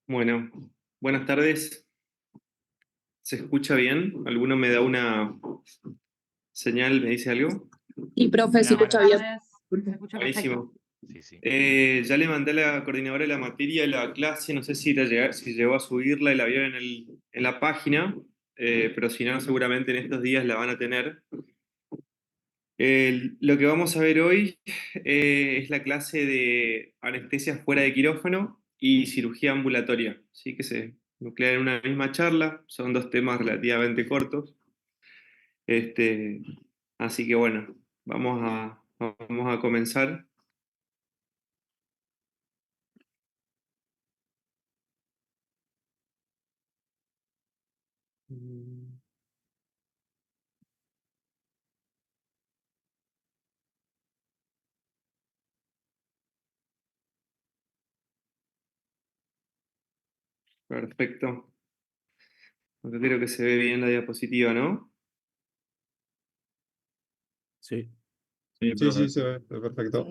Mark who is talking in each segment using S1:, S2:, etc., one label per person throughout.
S1: Bueno, buenas tardes. ¿Se escucha bien? ¿Alguno me da una señal, me dice algo?
S2: Y profe, se
S3: Hola,
S2: escucha
S3: buenas
S2: bien.
S3: tardes. Se escucha perfecto.
S1: Buenísimo.
S3: Sí, sí.
S1: Ya le mandé a la coordinadora de la materia la clase, no sé si llegó a subirla y la vieron en la página, pero si no, seguramente en estos días la van a tener. Lo que vamos a ver hoy es la clase de anestesia fuera de quirófano y cirugía ambulatoria, ¿sí? Que se nuclean en una misma charla, son dos temas relativamente cortos. Este, Así que bueno, vamos a comenzar. Mm, Perfecto. Yo creo que se ve bien la diapositiva, ¿no?
S4: Sí,
S5: Sí,
S4: sí,
S5: profe.
S4: sí, se ve perfecto.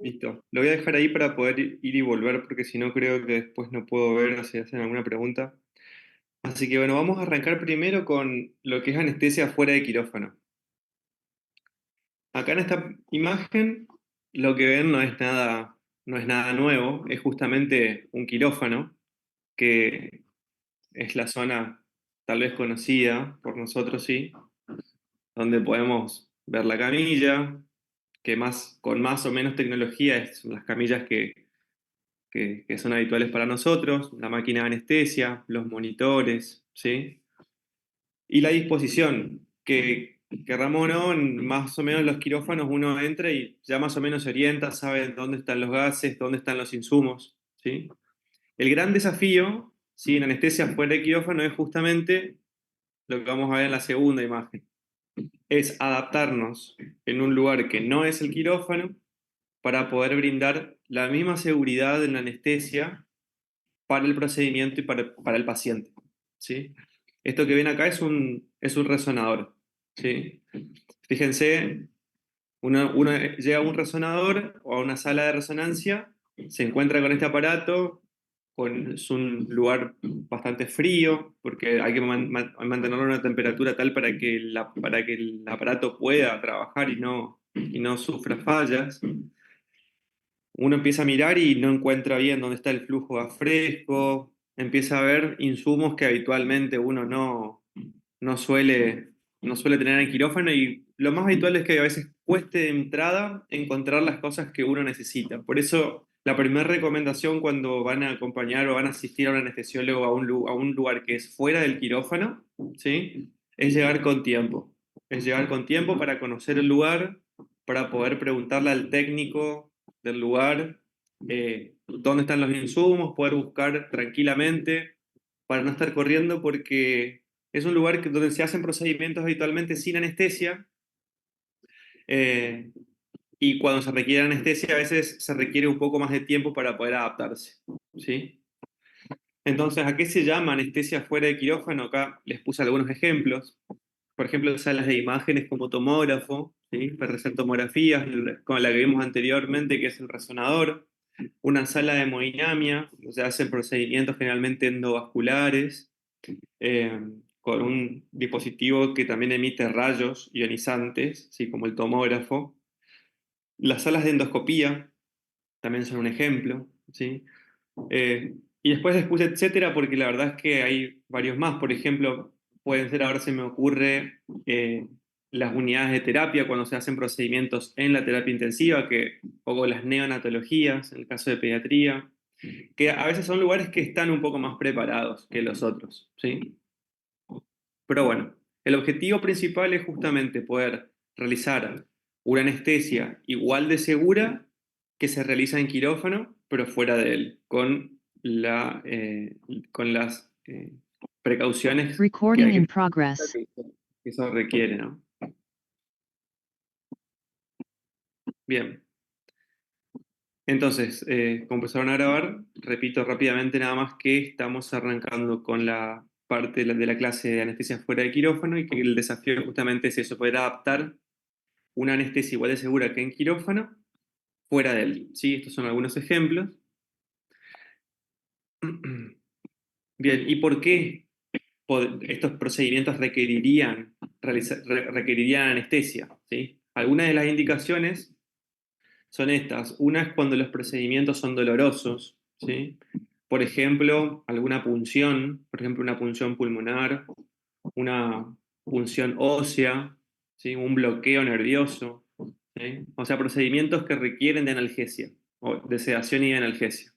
S1: Listo. Lo voy a dejar ahí para poder ir y volver, porque si no creo que después no puedo ver si hacen alguna pregunta. Así que bueno, vamos a arrancar primero con lo que es anestesia fuera de quirófano. Acá en esta imagen lo que ven no es nada nuevo, es justamente un quirófano, que es la zona tal vez conocida por nosotros, sí, donde podemos ver la camilla, que con más o menos tecnología son las camillas que son habituales para nosotros, la máquina de anestesia, los monitores, ¿sí? Y la disposición, que Ramón, ¿no? Más o menos en los quirófanos uno entra y ya más o menos se orienta, sabe dónde están los gases, dónde están los insumos, ¿sí? El gran desafío, ¿sí? En anestesia fuera de quirófano es justamente lo que vamos a ver en la segunda imagen. Es adaptarnos en un lugar que no es el quirófano para poder brindar la misma seguridad en la anestesia para el procedimiento y para el paciente, ¿sí? Esto que ven acá es un resonador, ¿sí? Fíjense, uno llega a un resonador o a una sala de resonancia, se encuentra con este aparato, es un lugar bastante frío, porque hay que mantenerlo a una temperatura tal para que el aparato pueda trabajar y no sufra fallas. Uno empieza a mirar y no encuentra bien dónde está el flujo a fresco, empieza a ver insumos que habitualmente uno no suele, no suele tener en quirófano, y lo más habitual es que a veces cueste de entrada encontrar las cosas que uno necesita. Por eso la primera recomendación cuando van a acompañar o van a asistir a un anestesiólogo a un lugar que es fuera del quirófano, ¿sí? Es llegar con tiempo. Es llegar con tiempo para conocer el lugar, para poder preguntarle al técnico del lugar dónde están los insumos, poder buscar tranquilamente para no estar corriendo, porque es un lugar donde se hacen procedimientos habitualmente sin anestesia, eh, y cuando se requiere anestesia a veces se requiere un poco más de tiempo para poder adaptarse, ¿sí? Entonces, ¿a qué se llama anestesia fuera de quirófano? Acá les puse algunos ejemplos. Por ejemplo, salas de imágenes como tomógrafo, ¿sí? Para hacer tomografías, como la que vimos anteriormente, que es el resonador. Una sala de hemodinamia, donde se hacen procedimientos generalmente endovasculares, eh, con un dispositivo que también emite rayos ionizantes, ¿sí? Como el tomógrafo. Las salas de endoscopía también son un ejemplo, ¿sí? Y después etcétera, porque la verdad es que hay varios más. Por ejemplo, pueden ser, ahora se me ocurre, las unidades de terapia cuando se hacen procedimientos en la terapia intensiva, un poco las neonatologías, en el caso de pediatría, que a veces son lugares que están un poco más preparados que los otros, ¿sí? Pero bueno, el objetivo principal es justamente poder realizar una anestesia igual de segura que se realiza en quirófano, pero fuera de él, con las precauciones
S6: Recording in
S1: que
S6: progress.
S1: eso requiere, ¿no? Bien, entonces, como empezaron a grabar, repito rápidamente nada más que estamos arrancando con la parte de la clase de anestesia fuera de quirófano, y que el desafío justamente es eso, poder adaptar una anestesia igual de segura que en quirófano fuera de él, ¿sí? Estos son algunos ejemplos. Bien, ¿y por qué estos procedimientos requerirían anestesia? ¿Sí? Algunas de las indicaciones son estas. Una es cuando los procedimientos son dolorosos, ¿sí? Por ejemplo, alguna punción, por ejemplo, una punción pulmonar, una punción ósea, ¿sí? Un bloqueo nervioso, ¿sí? O sea, procedimientos que requieren de analgesia, o de sedación y de analgesia.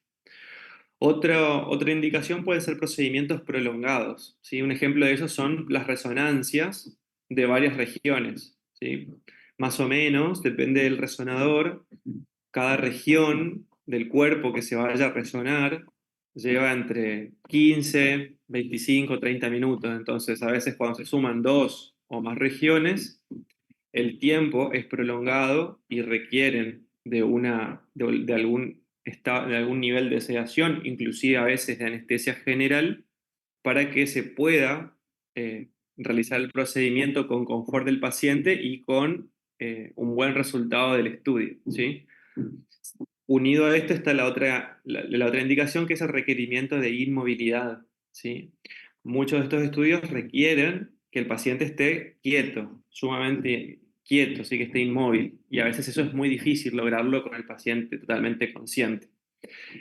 S1: Otra indicación puede ser procedimientos prolongados, ¿sí? Un ejemplo de eso son las resonancias de varias regiones, ¿sí? Más o menos, depende del resonador, cada región del cuerpo que se vaya a resonar lleva entre 15, 25, 30 minutos. Entonces, a veces cuando se suman dos o más regiones, el tiempo es prolongado y requieren de algún nivel de sedación, inclusive a veces de anestesia general, para que se pueda realizar el procedimiento con confort del paciente y con un buen resultado del estudio, ¿sí? Unido a esto está la otra indicación, que es el requerimiento de inmovilidad, ¿sí? Muchos de estos estudios requieren que el paciente esté quieto, sumamente quieto, sí, que esté inmóvil, y a veces eso es muy difícil lograrlo con el paciente totalmente consciente.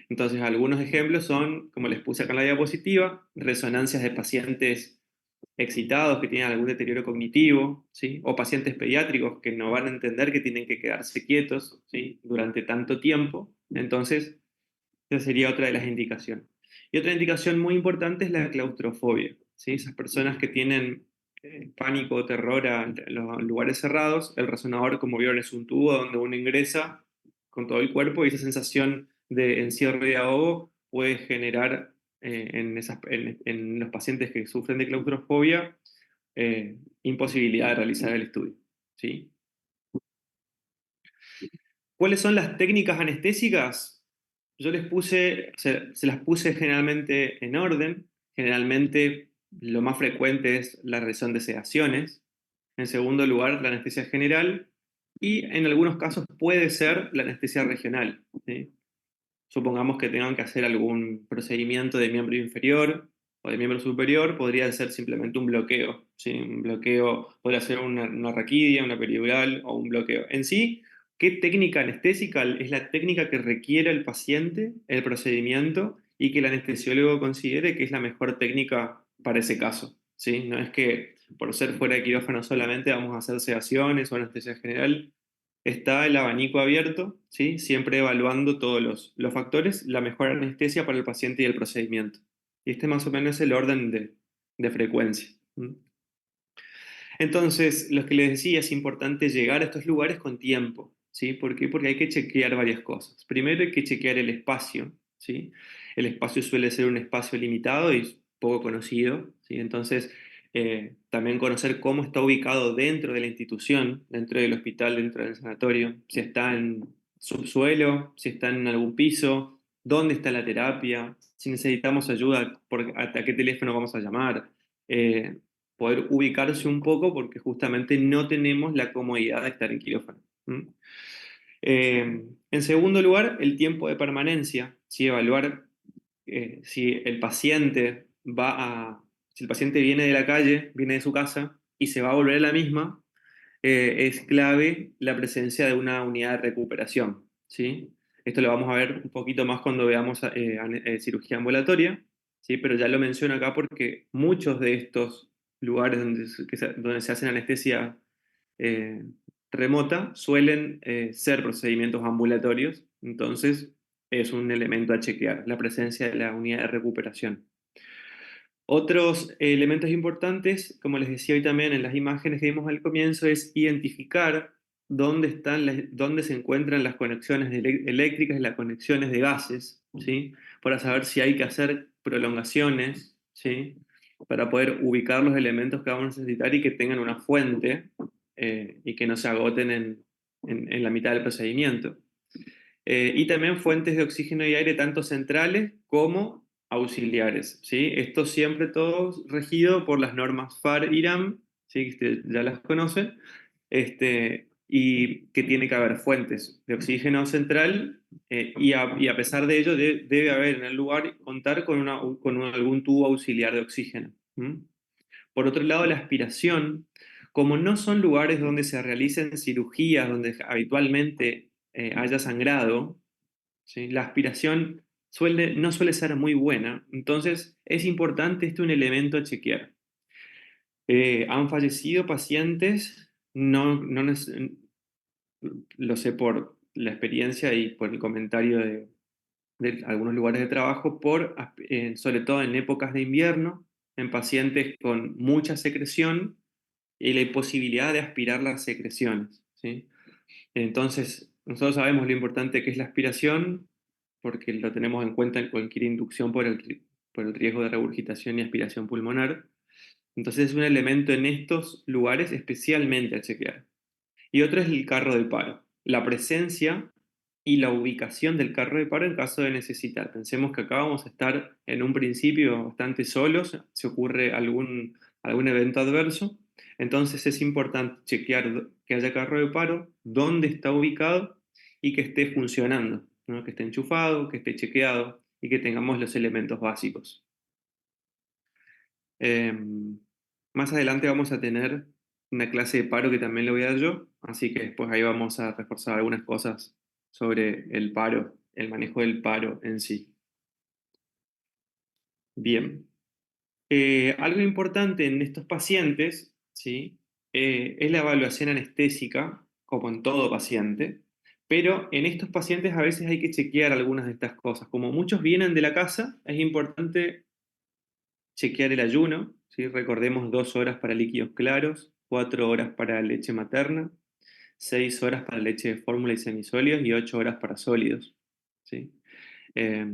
S1: Entonces, algunos ejemplos son, como les puse acá en la diapositiva, resonancias de pacientes excitados que tienen algún deterioro cognitivo, ¿sí? O pacientes pediátricos que no van a entender que tienen que quedarse quietos, ¿sí? Durante tanto tiempo. Entonces, esa sería otra de las indicaciones. Y otra indicación muy importante es la claustrofobia, ¿sí? Esas personas que tienen pánico o terror a los lugares cerrados, el resonador, como vieron, es un tubo donde uno ingresa con todo el cuerpo y esa sensación de encierro y de ahogo puede generar en los pacientes que sufren de claustrofobia imposibilidad de realizar el estudio, ¿sí? ¿Cuáles son las técnicas anestésicas? Yo se las puse generalmente en orden. Generalmente lo más frecuente es la realización de sedaciones. En segundo lugar, la anestesia general. Y en algunos casos puede ser la anestesia regional, ¿sí? Supongamos que tengan que hacer algún procedimiento de miembro inferior o de miembro superior, podría ser simplemente un bloqueo, ¿sí? Un bloqueo podría ser una raquidia, una peridural o un bloqueo. En sí, ¿qué técnica anestésica es la técnica que requiere el paciente el procedimiento y que el anestesiólogo considere que es la mejor técnica para ese caso? ¿Sí? No es que por ser fuera de quirófano solamente vamos a hacer sedaciones o anestesia general. Está el abanico abierto, ¿sí? Siempre evaluando todos los factores, la mejor anestesia para el paciente y el procedimiento. Y este más o menos es el orden de frecuencia. ¿Mm? Entonces, lo que les decía, es importante llegar a estos lugares con tiempo, ¿sí? ¿Por qué? Porque hay que chequear varias cosas. Primero hay que chequear el espacio, ¿sí? El espacio suele ser un espacio limitado y poco conocido, ¿sí? Entonces, también conocer cómo está ubicado dentro de la institución, dentro del hospital, dentro del sanatorio, si está en subsuelo, si está en algún piso, dónde está la terapia, si necesitamos ayuda, hasta qué teléfono vamos a llamar. Eh, Poder ubicarse un poco porque justamente no tenemos la comodidad de estar en quirófano. ¿Mm? En segundo lugar, el tiempo de permanencia, ¿sí? Evaluar si el paciente si el paciente viene de la calle, viene de su casa y se va a volver a la misma, es clave la presencia de una unidad de recuperación, ¿sí? Esto lo vamos a ver un poquito más cuando veamos cirugía ambulatoria, ¿sí? Pero ya lo menciono acá porque muchos de estos lugares donde se hace anestesia eh, remota suelen ser procedimientos ambulatorios, entonces es un elemento a chequear, la presencia de la unidad de recuperación. Otros elementos importantes, como les decía hoy también en las imágenes que vimos al comienzo, es identificar dónde se encuentran las conexiones eléctricas y las conexiones de gases, ¿sí? Para saber si hay que hacer prolongaciones, ¿sí? Para poder ubicar los elementos que vamos a necesitar y que tengan una fuente y que no se agoten en la mitad del procedimiento. Y también fuentes de oxígeno y aire tanto centrales como auxiliares, ¿sí? Esto siempre todo regido por las normas FAR-IRAM, ¿sí? Que ustedes ya las conocen, y que tiene que haber fuentes de oxígeno central, y a pesar de ello debe haber en el lugar contar con, algún tubo auxiliar de oxígeno. ¿Mm? Por otro lado, la aspiración, como no son lugares donde se realicen cirugías, donde habitualmente haya sangrado, ¿sí? La aspiración no suele ser muy buena, entonces es importante un elemento a chequear. Han fallecido pacientes, lo sé por la experiencia y por el comentario de algunos lugares de trabajo, sobre todo en épocas de invierno, en pacientes con mucha secreción y la imposibilidad de aspirar las secreciones, ¿sí? Entonces, nosotros sabemos lo importante que es la aspiración, porque lo tenemos en cuenta en cualquier inducción por el riesgo de regurgitación y aspiración pulmonar. Entonces es un elemento en estos lugares especialmente a chequear. Y otro es el carro de paro. La presencia y la ubicación del carro de paro en caso de necesitar. Pensemos que acá vamos a estar en un principio bastante solos, si ocurre algún evento adverso. Entonces es importante chequear que haya carro de paro, dónde está ubicado y que esté funcionando, ¿no? Que esté enchufado, que esté chequeado y que tengamos los elementos básicos. Más adelante vamos a tener una clase de paro que también le voy a dar yo, así que después ahí vamos a reforzar algunas cosas sobre el paro, el manejo del paro en sí. Bien. Algo importante en estos pacientes, ¿sí? Es la evaluación anestésica, como en todo paciente, pero en estos pacientes a veces hay que chequear algunas de estas cosas. Como muchos vienen de la casa, es importante chequear el ayuno, ¿sí? Recordemos 2 horas para líquidos claros, 4 horas para leche materna, 6 horas para leche de fórmula y semisólidos y 8 horas para sólidos, ¿sí? Eh,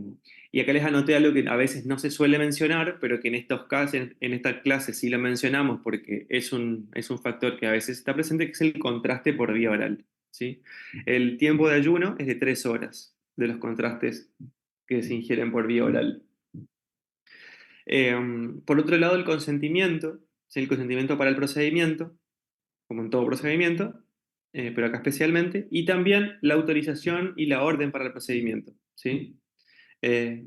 S1: y acá les anoté algo que a veces no se suele mencionar, pero que en estos casos, en esta clase sí lo mencionamos porque es un factor que a veces está presente, que es el contraste por vía oral, ¿sí? El tiempo de ayuno es de 3 horas de los contrastes que se ingieren por vía oral. Por otro lado, el consentimiento, ¿sí? El consentimiento para el procedimiento, como en todo procedimiento, pero acá especialmente, y también la autorización y la orden para el procedimiento, ¿sí? Eh,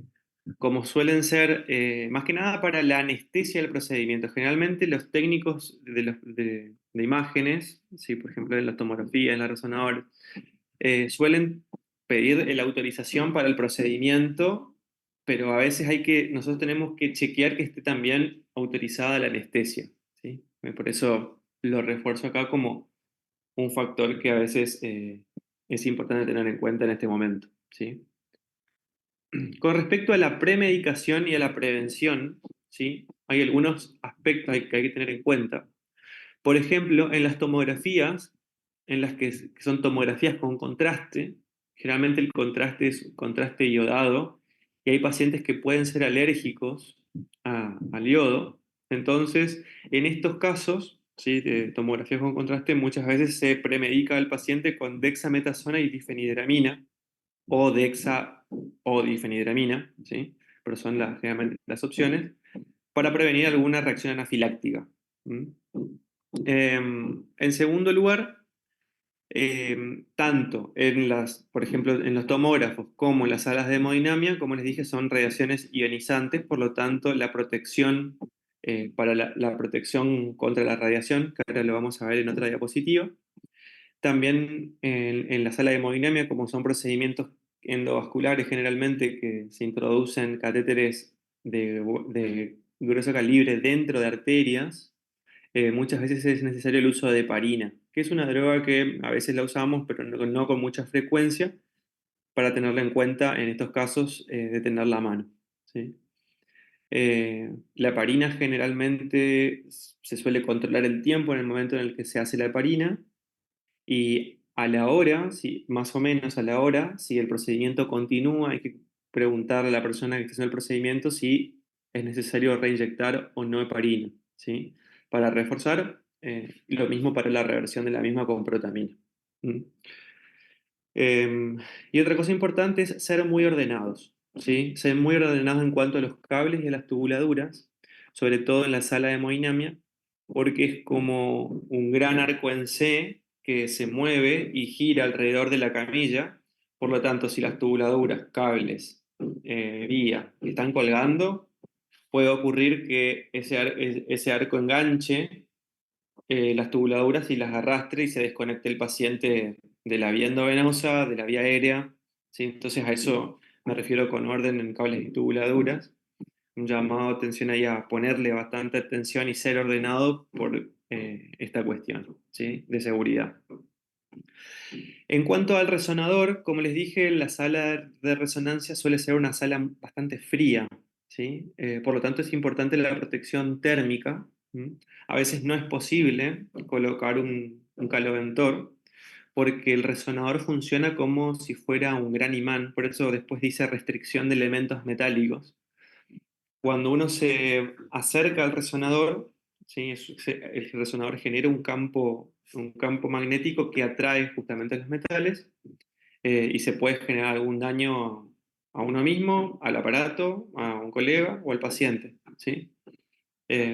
S1: Como suelen ser, más que nada para la anestesia del procedimiento. Generalmente los técnicos de imágenes, ¿sí? Por ejemplo en la tomografía, en la resonadora, suelen pedir la autorización para el procedimiento, pero a veces nosotros tenemos que chequear que esté también autorizada la anestesia, ¿sí? Por eso lo refuerzo acá como un factor que a veces es importante tener en cuenta en este momento, ¿sí? Con respecto a la premedicación y a la prevención, ¿sí? Hay algunos aspectos que hay que tener en cuenta. Por ejemplo, en las tomografías, en las que son tomografías con contraste, generalmente el contraste es contraste iodado, y hay pacientes que pueden ser alérgicos al yodo. Entonces, en estos casos, ¿sí? De tomografías con contraste, muchas veces se premedica al paciente con dexametasona y difenhidramina, o dexa o difenhidramina, ¿sí? Pero son generalmente las opciones, para prevenir alguna reacción anafiláctica. ¿Mm? En segundo lugar, tanto por ejemplo, en los tomógrafos como en las salas de hemodinamia, como les dije, son radiaciones ionizantes, por lo tanto, la protección, para la protección contra la radiación, que ahora lo vamos a ver en otra diapositiva. También en la sala de hemodinamia, como son procedimientos endovasculares generalmente que se introducen catéteres de grueso calibre dentro de arterias, muchas veces es necesario el uso de heparina, que es una droga que a veces la usamos, pero no con mucha frecuencia, para tenerla en cuenta en estos casos, de tenerla a mano, ¿sí? La heparina generalmente se suele controlar el tiempo en el momento en el que se hace la heparina, y a la hora, si, más o menos a la hora, si el procedimiento continúa, hay que preguntarle a la persona que está haciendo el procedimiento si es necesario reinyectar o no heparina, ¿sí? Para reforzar, lo mismo para la reversión de la misma con protamina. ¿Mm? Y otra cosa importante es ser muy ordenados, ¿sí? Ser muy ordenados en cuanto a los cables y a las tubuladuras, sobre todo en la sala de hemodinamia, porque es como un gran arco en C, que se mueve y gira alrededor de la camilla. Por lo tanto, si las tubuladuras, cables, vía están colgando, puede ocurrir que ese arco enganche las tubuladuras y las arrastre y se desconecte el paciente de la vía endovenosa, de la vía aérea, ¿sí? Entonces a eso me refiero con orden en cables y tubuladuras. Un llamado de atención ahí a ponerle bastante atención y ser ordenado por esta cuestión, ¿sí? De seguridad. En cuanto al resonador, como les dije, la sala de resonancia suele ser una sala bastante fría, ¿sí? Por lo tanto, es importante la protección térmica. ¿Mm? A veces no es posible colocar un caloventor porque el resonador funciona como si fuera un gran imán, por eso después dice restricción de elementos metálicos. Cuando uno se acerca al resonador, ¿sí? El resonador genera un campo magnético que atrae justamente los metales y se puede generar algún daño a uno mismo, al aparato, a un colega o al paciente, ¿sí?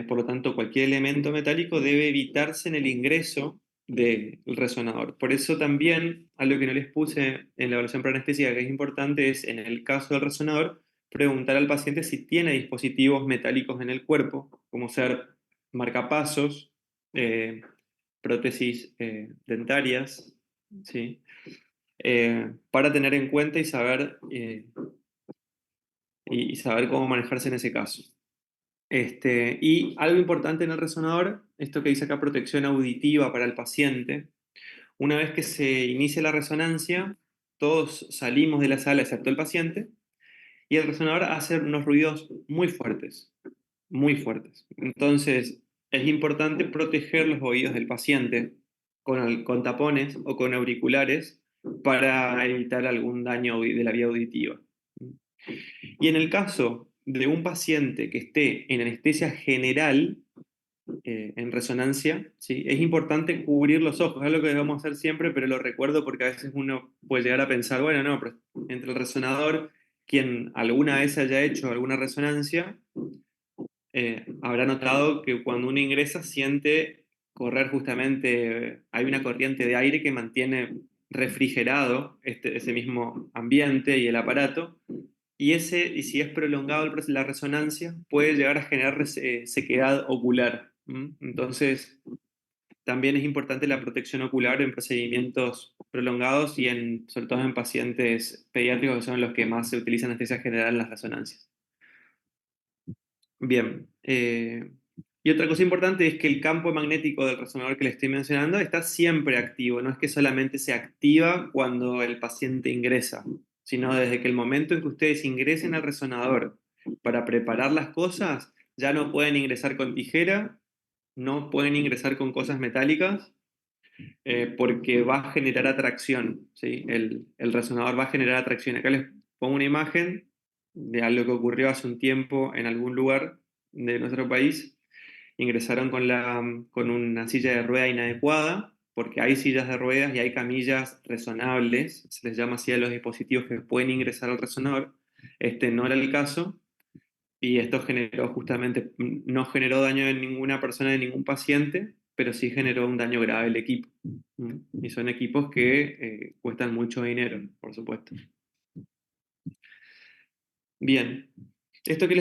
S1: Por lo tanto, cualquier elemento metálico debe evitarse en el ingreso del resonador. Por eso también, algo que no les puse en la evaluación preanestésicas que es importante es, en el caso del resonador, preguntar al paciente si tiene dispositivos metálicos en el cuerpo, como ser marcapasos, eh, prótesis dentarias, ¿sí? Para tener en cuenta y saber cómo manejarse en ese caso. Y algo importante en el resonador, esto que dice acá, protección auditiva para el paciente. Una vez que se inicia la resonancia, todos salimos de la sala excepto el paciente, y el resonador hace unos ruidos muy fuertes, muy fuertes. Entonces, es importante proteger los oídos del paciente con tapones o con auriculares para evitar algún daño de la vía auditiva. Y en el caso de un paciente que esté en anestesia general, en resonancia, ¿sí? Es importante cubrir los ojos, es algo que debemos hacer siempre, pero lo recuerdo porque a veces uno puede llegar a pensar, bueno, no, pero entre el resonador, quien alguna vez haya hecho alguna resonancia, habrá notado que cuando uno ingresa siente correr justamente, hay una corriente de aire que mantiene refrigerado ese mismo ambiente y el aparato, y si es prolongado la resonancia, puede llegar a generar sequedad ocular. ¿M? Entonces, también es importante la protección ocular en procedimientos prolongados y sobre todo en pacientes pediátricos que son los que más se utiliza anestesia general en las resonancias. Bien. Y otra cosa importante es que el campo magnético del resonador que le estoy mencionando está siempre activo, no es que solamente se activa cuando el paciente ingresa, sino desde que el momento en que ustedes ingresen al resonador para preparar las cosas, ya no pueden ingresar con tijera, no pueden ingresar con cosas metálicas, porque va a generar atracción, ¿sí? El resonador va a generar atracción. Acá les pongo una imagen de algo que ocurrió hace un tiempo en algún lugar de nuestro país. Ingresaron con una silla de rueda inadecuada, porque hay sillas de ruedas y hay camillas resonables, se les llama así a los dispositivos que pueden ingresar al resonador. Este no era el caso, y esto generó justamente, no generó daño en ninguna persona, en ningún paciente, pero sí generó un daño grave al equipo. Y son equipos que cuestan mucho dinero, por supuesto. Bien, esto que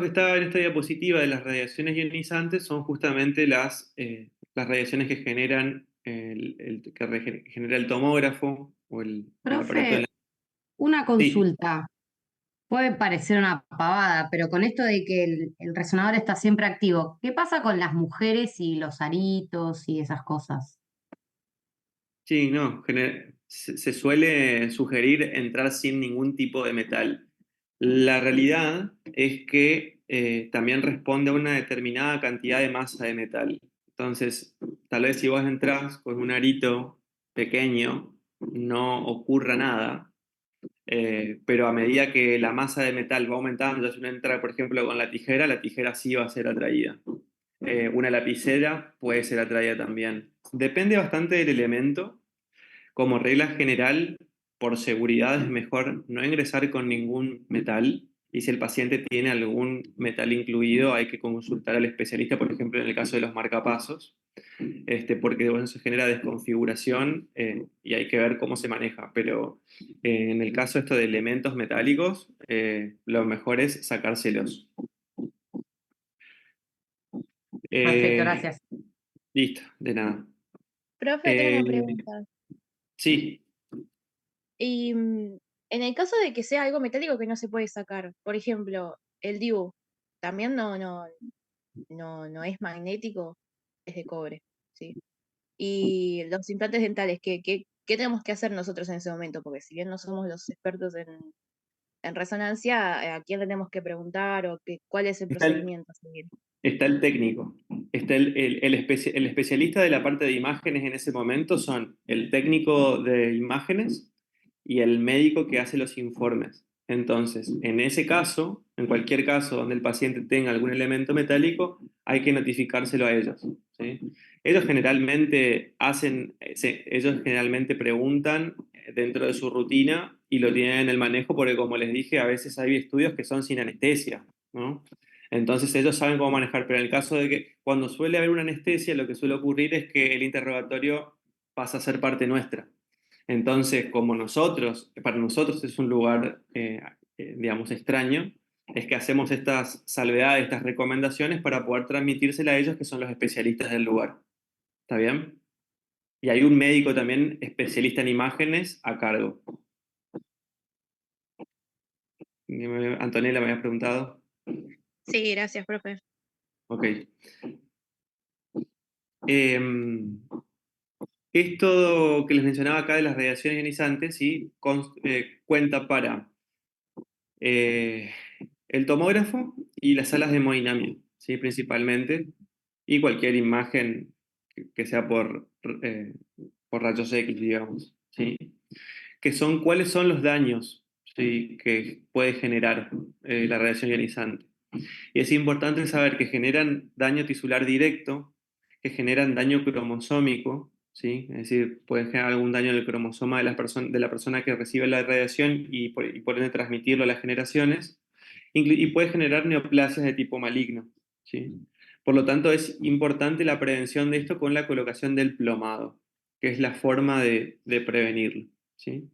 S1: está en esta diapositiva de las radiaciones ionizantes son justamente las radiaciones que generan que genera el tomógrafo o el aparato de
S2: Profe,
S1: la...
S2: una
S1: Sí,
S2: consulta. Puede parecer una pavada, pero con esto de que el resonador está siempre activo, ¿qué pasa con las mujeres y los aritos y esas cosas?
S1: sí, no, se suele sugerir entrar sin ningún tipo de metal. La realidad es que también responde a una determinada cantidad de masa de metal. Entonces, tal vez si vos entrás con un arito pequeño, no ocurra nada, pero a medida que la masa de metal va aumentando, si uno entra, por ejemplo, con la tijera sí va a ser atraída. Una lapicera puede ser atraída también. Depende bastante del elemento. Como regla general, por seguridad es mejor no ingresar con ningún metal. y si el paciente tiene algún metal incluido, hay que consultar al especialista, por ejemplo, en el caso de los marcapasos, porque bueno, se genera desconfiguración y hay que ver cómo se maneja. Pero en el caso esto de elementos metálicos, lo mejor es sacárselos.
S2: Perfecto,
S1: Eh,
S2: gracias.
S1: Listo, de nada.
S3: Profe, tengo
S1: Eh,
S3: una pregunta.
S1: sí,
S3: Y en el caso de que sea algo metálico que no se puede sacar, por ejemplo, el DIU, también no es magnético, es de cobre, ¿sí? Y los implantes dentales, ¿qué tenemos que hacer nosotros en ese momento? Porque si bien no somos los expertos en resonancia, ¿a quién le tenemos que preguntar o cuál es el
S1: está el,
S3: procedimiento a seguir?
S1: está el técnico, está el especialista de la parte de imágenes en ese momento son el técnico de imágenes y el médico que hace los informes. Entonces, en ese caso, en cualquier caso donde el paciente tenga algún elemento metálico, hay que notificárselo a ellos, ¿sí? Ellos generalmente ellos generalmente preguntan dentro de su rutina y lo tienen en el manejo porque, como les dije, a veces hay estudios que son sin anestesia, ¿no? Entonces ellos saben cómo manejar, pero en el caso de que cuando suele haber una anestesia, lo que suele ocurrir es que el interrogatorio pasa a ser parte nuestra. Entonces, como para nosotros es un lugar, digamos, extraño, es que hacemos estas salvedades, estas recomendaciones para poder transmitírselas a ellos, que son los especialistas del lugar. ¿Está bien? Y hay un médico también especialista en imágenes a cargo. Antonella, me habías preguntado.
S3: Sí, gracias, profe.
S1: Ok. Em, Esto que les mencionaba acá de las radiaciones ionizantes, ¿sí? Cuenta para eh, el tomógrafo y las salas de hemodinamia, ¿sí? Principalmente, y cualquier imagen que sea eh, por rayos X, digamos, ¿sí? Que son cuáles son los daños, ¿sí? Que puede generar la radiación ionizante. Y es importante saber que generan daño tisular directo, que generan daño cromosómico, ¿sí? Es decir, pueden generar algún daño en el cromosoma de la persona que recibe la radiación y por ende transmitirlo a las generaciones, y puede generar neoplasias de tipo maligno, ¿sí? Por lo tanto, es importante la prevención de esto con la colocación del plomado, que es la forma de prevenirlo, ¿sí?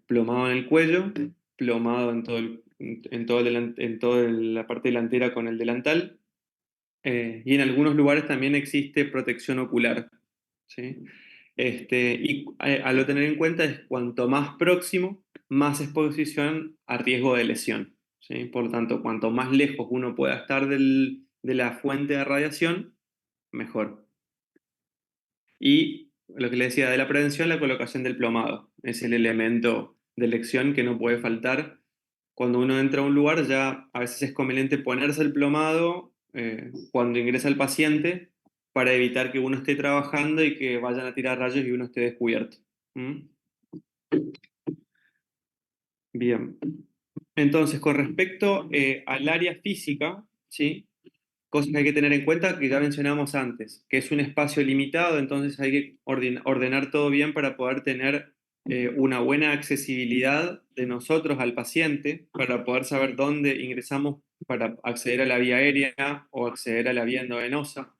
S1: Plomado en el cuello, plomado en toda la parte delantera con el delantal, y en algunos lugares también existe protección ocular, ¿sí? A lo tener en cuenta es cuanto más próximo, más exposición a riesgo de lesión, ¿sí? Por lo tanto, cuanto más lejos uno pueda estar de la fuente de radiación, mejor. Y lo que le decía de la prevención, la colocación del plomado. Es el elemento de elección que no puede faltar. Cuando uno entra a un lugar, ya a veces es conveniente ponerse el plomado cuando ingresa el paciente para evitar que uno esté trabajando y que vayan a tirar rayos y uno esté descubierto. ¿Mm? Bien. Entonces, con respecto al área física, ¿sí? Cosas que hay que tener en cuenta que ya mencionamos antes, que es un espacio limitado, entonces hay que ordenar todo bien para poder tener una buena accesibilidad de nosotros al paciente, para poder saber dónde ingresamos para acceder a la vía aérea o acceder a la vía endovenosa,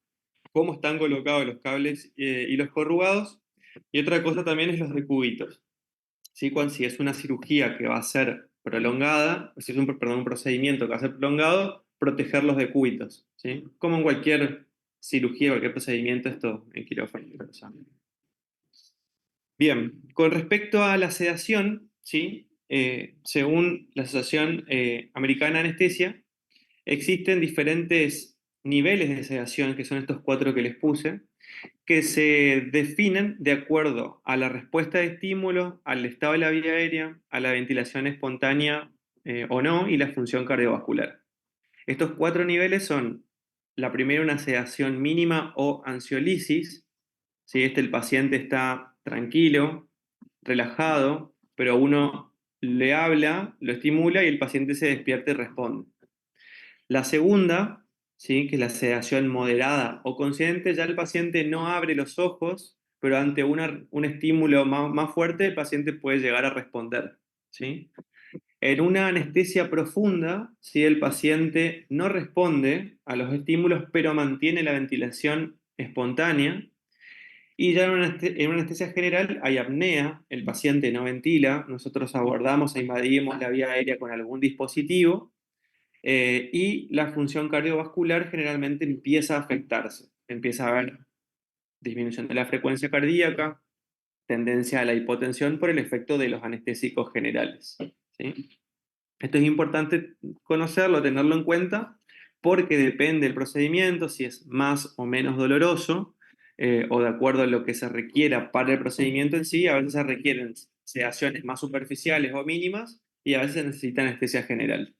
S1: cómo están colocados los cables y los corrugados. Y otra cosa también es los decúbitos. ¿Sí? Si es una cirugía que va a ser prolongada, si es un procedimiento que va a ser prolongado, proteger los decúbitos, ¿sí? Como en cualquier cirugía, cualquier procedimiento, esto en quirófano. Bien, con respecto a la sedación, ¿sí? Según la Asociación Americana de Anestesia, existen diferentes niveles de sedación, que son estos 4 que les puse, que se definen de acuerdo a la respuesta de estímulo, al estado de la vía aérea, a la ventilación espontánea o no y la función cardiovascular. Estos 4 niveles son, la primera, una sedación mínima o ansiolisis. Si el paciente está tranquilo, relajado, pero uno le habla, lo estimula y el paciente se despierta y responde. La segunda, ¿sí? Que es la sedación moderada o consciente, ya el paciente no abre los ojos, pero ante un estímulo más fuerte el paciente puede llegar a responder, ¿sí? En una anestesia profunda, si el paciente no responde a los estímulos, pero mantiene la ventilación espontánea, y ya en una anestesia general hay apnea, el paciente no ventila, nosotros abordamos e invadimos la vía aérea con algún dispositivo, y la función cardiovascular generalmente empieza a afectarse, empieza a haber disminución de la frecuencia cardíaca, tendencia a la hipotensión por el efecto de los anestésicos generales, ¿sí? Esto es importante conocerlo, tenerlo en cuenta, porque depende del procedimiento, si es más o menos doloroso, o de acuerdo a lo que se requiera para el procedimiento en sí, a veces se requieren sedaciones más superficiales o mínimas, y a veces se necesita anestesia general.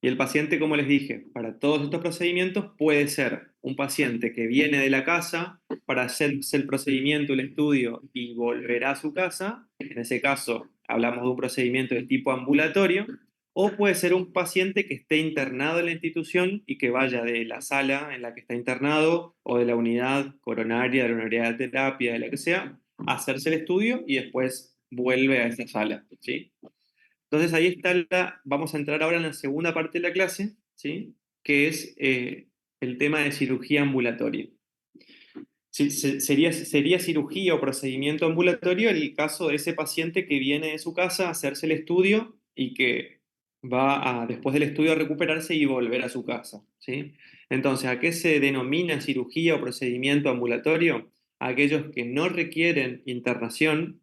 S1: Y el paciente, como les dije, para todos estos procedimientos puede ser un paciente que viene de la casa para hacerse el procedimiento, el estudio y volverá a su casa. En ese caso, hablamos de un procedimiento de tipo ambulatorio. O puede ser un paciente que esté internado en la institución y que vaya de la sala en la que está internado o de la unidad coronaria, de la unidad de terapia, de la que sea, a hacerse el estudio y después vuelve a esa sala, ¿sí? Entonces ahí está vamos a entrar ahora en la segunda parte de la clase, ¿sí? Que es el tema de cirugía ambulatoria. Sería cirugía o procedimiento ambulatorio el caso de ese paciente que viene de su casa a hacerse el estudio y que va a, después del estudio, a recuperarse y volver a su casa, ¿sí? Entonces, ¿a qué se denomina cirugía o procedimiento ambulatorio? Aquellos que no requieren internación,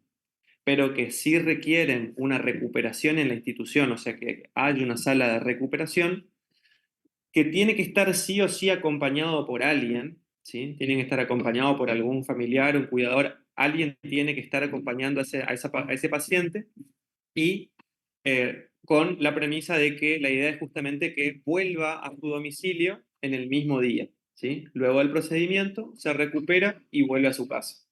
S1: pero que sí requieren una recuperación en la institución, o sea que hay una sala de recuperación, que tiene que estar sí o sí acompañado por alguien, ¿sí? Tienen que estar acompañado por algún familiar, un cuidador, alguien tiene que estar acompañando a ese paciente, y con la premisa de que la idea es justamente que vuelva a su domicilio en el mismo día, ¿sí? Luego del procedimiento se recupera y vuelve a su casa.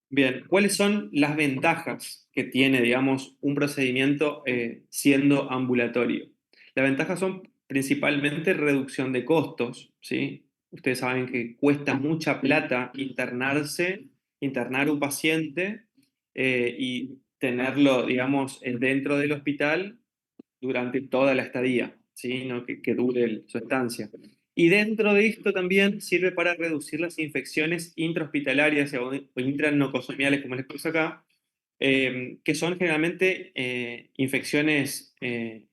S1: Bien, ¿cuáles son las ventajas que tiene, digamos, un procedimiento siendo ambulatorio? Las ventajas son principalmente reducción de costos, ¿sí? Ustedes saben que cuesta mucha plata internar un paciente y tenerlo, digamos, dentro del hospital durante toda la estadía, ¿sí? No que dure su estancia. Y dentro de esto también sirve para reducir las infecciones intrahospitalarias o intranocosomiales, como les puse acá, que son generalmente infecciones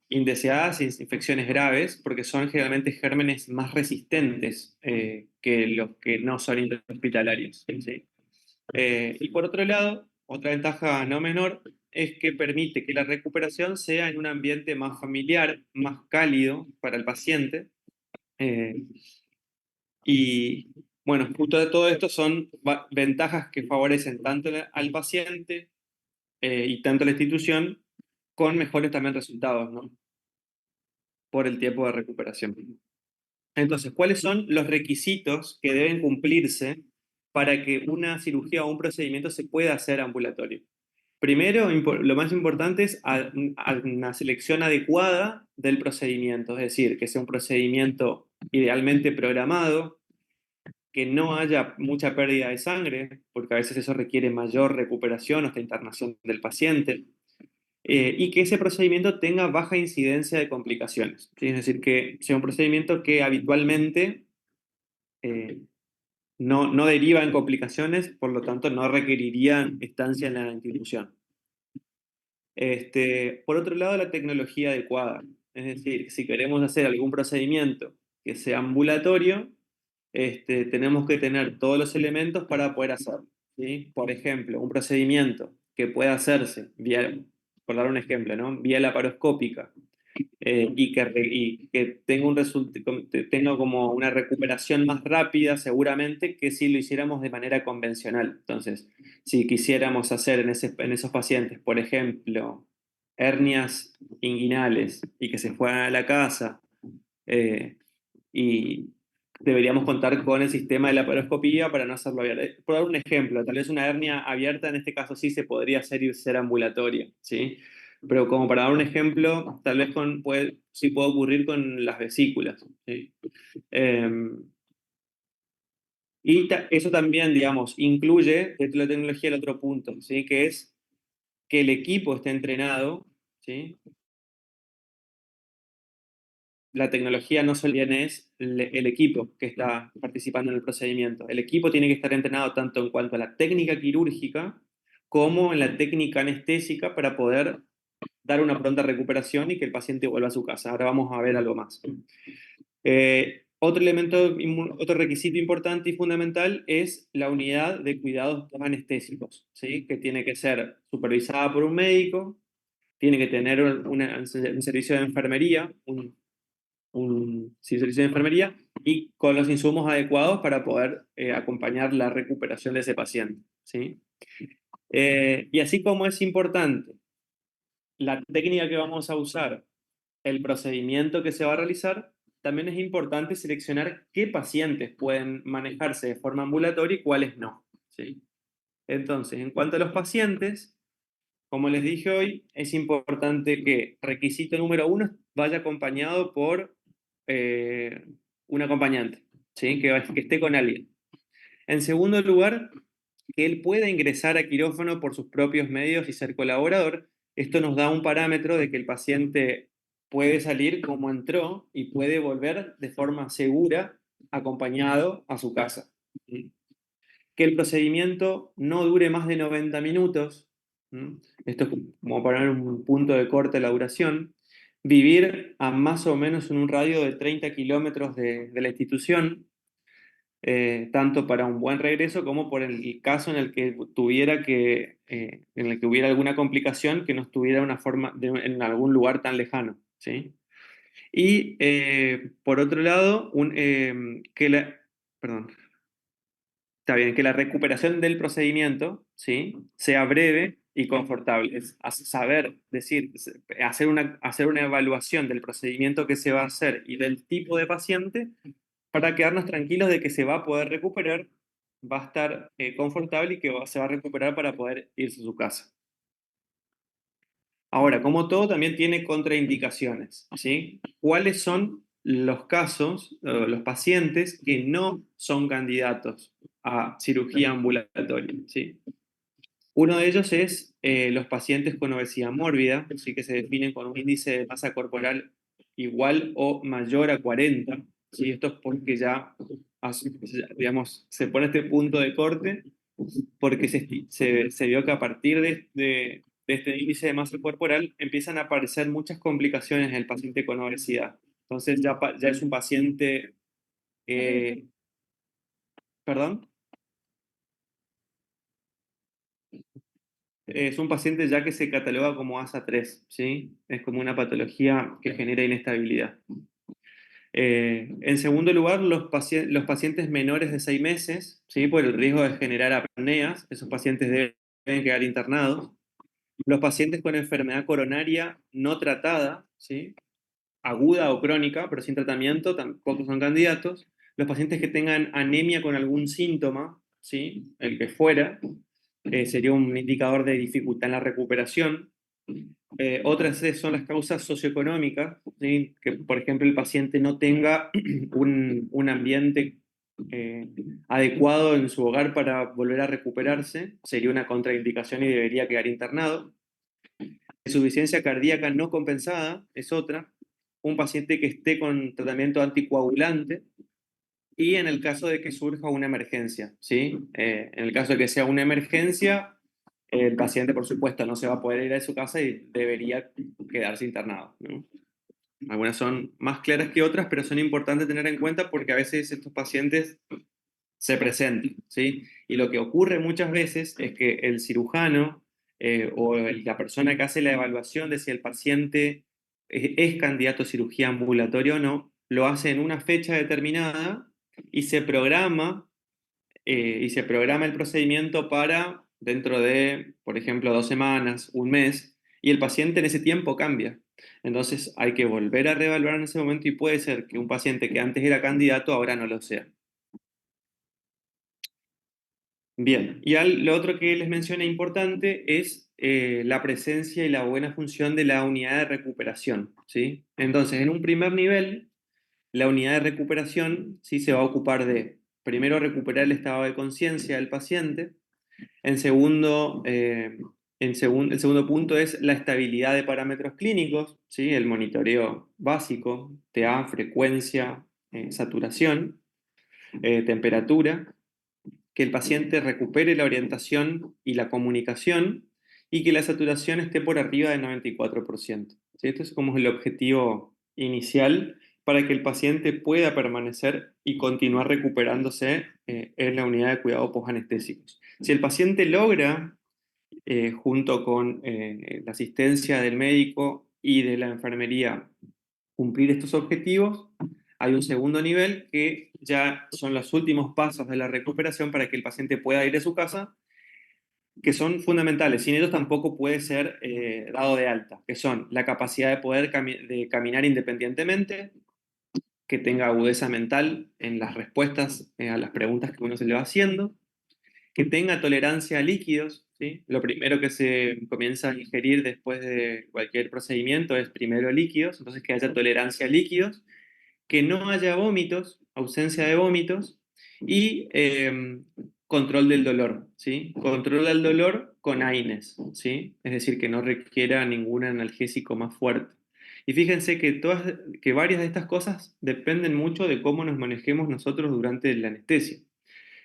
S1: indeseadas, infecciones graves, porque son generalmente gérmenes más resistentes que los que no son intrahospitalarios, ¿sí? Y por otro lado, otra ventaja no menor es que permite que la recuperación sea en un ambiente más familiar, más cálido para el paciente. eh, y bueno, justo de todo esto son ventajas que favorecen tanto al paciente y tanto a la institución, con mejores también resultados, ¿no? Por el tiempo de recuperación. Entonces, ¿cuáles son los requisitos que deben cumplirse para que una cirugía o un procedimiento se pueda hacer ambulatorio? Primero, lo más importante es una selección adecuada del procedimiento, es decir, que sea un procedimiento idealmente programado, que no haya mucha pérdida de sangre, porque a veces eso requiere mayor recuperación o hasta internación del paciente, y que ese procedimiento tenga baja incidencia de complicaciones, ¿sí? Es decir, que sea un procedimiento que habitualmente eh, no deriva en complicaciones, por lo tanto no requeriría estancia en la institución. Por otro lado, la tecnología adecuada. Es decir, si queremos hacer algún procedimiento que sea ambulatorio, tenemos que tener todos los elementos para poder hacerlo, ¿sí? Por ejemplo, un procedimiento que pueda hacerse vía, por dar un ejemplo, ¿no? Vía laparoscópica, y que tenga tenga como una recuperación más rápida seguramente que si lo hiciéramos de manera convencional. Entonces, si quisiéramos hacer en esos pacientes, por ejemplo, hernias inguinales y que se fueran a la casa, eh, y deberíamos contar con el sistema de laparoscopía para no hacerlo abierto. Por dar un ejemplo, tal vez una hernia abierta en este caso sí se podría hacer y ser ambulatoria, ¿sí? Pero como para dar un ejemplo, tal vez sí puede ocurrir con las vesículas, ¿sí? Y eso también, digamos, incluye dentro de la tecnología el otro punto, ¿sí? Que es que el equipo esté entrenado, ¿sí? La tecnología no solo bien es el equipo que está participando en el procedimiento. El equipo tiene que estar entrenado tanto en cuanto a la técnica quirúrgica como en la técnica anestésica para poder dar una pronta recuperación y que el paciente vuelva a su casa. Ahora vamos a ver algo más. Otro elemento, otro requisito importante y fundamental es la unidad de cuidados anestésios, ¿sí? Que tiene que ser supervisada por un médico, tiene que tener un servicio de enfermería, servicio de enfermería y con los insumos adecuados para poder acompañar la recuperación de ese paciente, ¿sí? Y así como es importante la técnica que vamos a usar, el procedimiento que se va a realizar, también es importante seleccionar qué pacientes pueden manejarse de forma ambulatoria y cuáles no, ¿sí? Entonces, en cuanto a los pacientes, como les dije hoy, es importante que requisito número uno vaya acompañado por un acompañante, ¿sí? Que esté con alguien. En segundo lugar, que él pueda ingresar a quirófano por sus propios medios y ser colaborador. Esto nos da un parámetro de que el paciente puede salir como entró y puede volver de forma segura acompañado a su casa. Que el procedimiento no dure más de 90 minutos. Esto es como para poner un punto de corte a la duración. Vivir a más o menos en un radio de 30 kilómetros de la institución, tanto para un buen regreso como por el caso en el que en el que hubiera alguna complicación que no estuviera en algún lugar tan lejano, ¿sí? Y por otro lado, perdón, está bien, que la recuperación del procedimiento, ¿sí? Sea breve y confortable. Es saber decir, hacer una evaluación del procedimiento que se va a hacer y del tipo de paciente para quedarnos tranquilos de que se va a poder recuperar, va a estar confortable y que se va a recuperar para poder irse a su casa. Ahora, como todo, también tiene contraindicaciones, ¿sí? ¿Cuáles son los casos, los pacientes que no son candidatos a cirugía ambulatoria, ¿sí? Uno de ellos es los pacientes con obesidad mórbida, ¿sí? Que se definen con un índice de masa corporal igual o mayor a 40, ¿sí? Esto es porque digamos, se pone este punto de corte porque se vio que a partir de este índice de masa corporal empiezan a aparecer muchas complicaciones en el paciente con obesidad. Entonces ya es un paciente, eh, perdón, es un paciente ya que se cataloga como ASA3, ¿sí? Es como una patología que genera inestabilidad. En segundo lugar, los pacientes menores de 6 meses, ¿sí? Por el riesgo de generar apneas, esos pacientes deben quedar internados. Los pacientes con enfermedad coronaria no tratada, ¿sí? Aguda o crónica, pero sin tratamiento, tampoco son candidatos. Los pacientes que tengan anemia con algún síntoma, ¿sí? El que fuera, sería un indicador de dificultad en la recuperación. Otras son las causas socioeconómicas, ¿sí? Que por ejemplo el paciente no tenga un ambiente adecuado en su hogar para volver a recuperarse, sería una contraindicación y debería quedar internado. Insuficiencia cardíaca no compensada es otra. Un paciente que esté con tratamiento anticoagulante y en el caso de que surja una emergencia, ¿sí? En el caso de que sea una emergencia, el paciente, por supuesto, no se va a poder ir a su casa y debería quedarse internado, ¿no? Algunas son más claras que otras, pero son importantes tener en cuenta porque a veces estos pacientes se presentan, ¿sí? Y lo que ocurre muchas veces es que el cirujano la persona que hace la evaluación de si el paciente es candidato a cirugía ambulatoria o no, lo hace en una fecha determinada y se programa el procedimiento para dentro de, por ejemplo, 2 semanas, un mes, y el paciente en ese tiempo cambia. Entonces hay que volver a reevaluar en ese momento y puede ser que un paciente que antes era candidato ahora no lo sea. Bien, y lo otro que les mencioné importante es la presencia y la buena función de la unidad de recuperación, ¿sí? Entonces, en un primer nivel, la unidad de recuperación sí se va a ocupar de primero, recuperar el estado de conciencia del paciente. El segundo punto es la estabilidad de parámetros clínicos, ¿sí? El monitoreo básico, TA, frecuencia, saturación, temperatura, que el paciente recupere la orientación y la comunicación y que la saturación esté por arriba del 94%. ¿Sí? Esto es como el objetivo inicial para que el paciente pueda permanecer y continuar recuperándose en la unidad de cuidado postanestésicos. Si el paciente logra, junto con la asistencia del médico y de la enfermería, cumplir estos objetivos, hay un segundo nivel que ya son los últimos pasos de la recuperación para que el paciente pueda ir a su casa, que son fundamentales. Sin ellos tampoco puede ser dado de alta, que son la capacidad de poder de caminar independientemente, que tenga agudeza mental en las respuestas a las preguntas que uno se le va haciendo, que tenga tolerancia a líquidos, ¿sí? Lo primero que se comienza a ingerir después de cualquier procedimiento es primero líquidos, entonces que haya tolerancia a líquidos, que no haya vómitos, ausencia de vómitos, y control del dolor, ¿sí? Control del dolor con AINES, ¿sí? Es decir, que no requiera ningún analgésico más fuerte. Y fíjense que varias de estas cosas dependen mucho de cómo nos manejemos nosotros durante la anestesia,